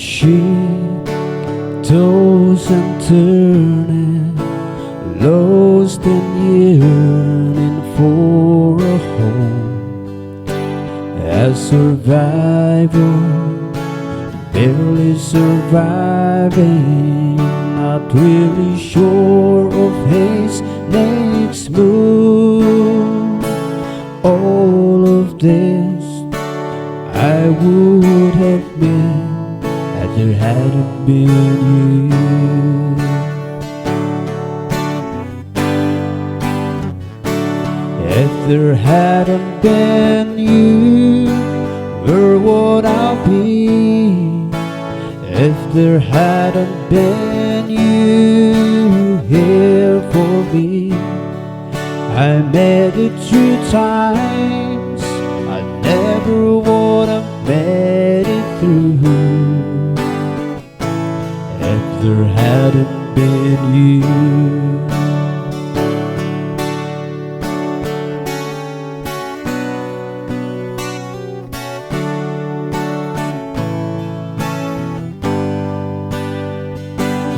ship tossed and turning, lost and yearning for a home. A survivor, barely surviving, not really sure of his next move. All of this I would have been if there hadn't been you. If there hadn't been you, where would I be? If there hadn't been you here for me, I made it through times I never would have made it through if there hadn't been you.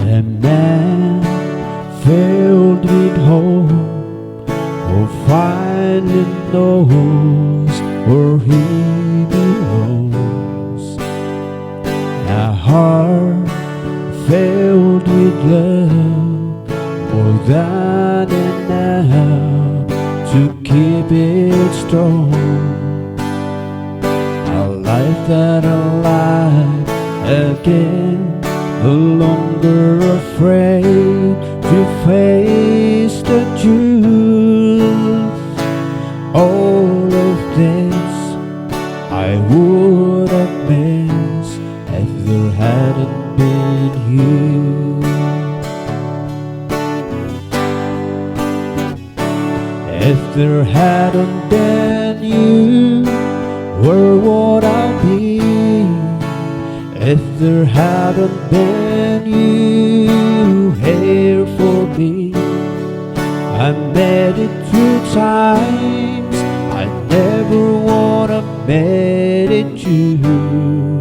A man filled with hope, who finally knows where he belongs. A heart filled with love, more than enough to keep it strong. A life that alive again, no longer afraid to face the truth. All of this I would have missed if there hadn't been you. If there hadn't been you, where would I be? If there hadn't been you here for me, I made it through times I never would have made it through.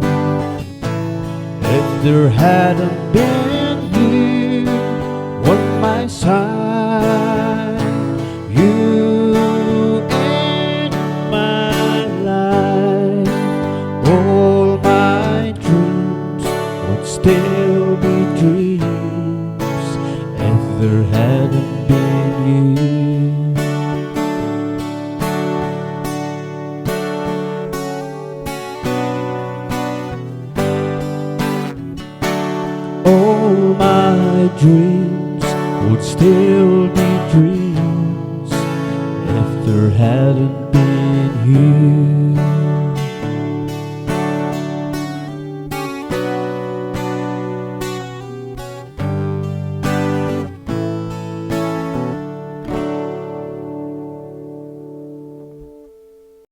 If there hadn't been you on my side, you in my life, all my dreams would still be dreams if there hadn't been you. All my dreams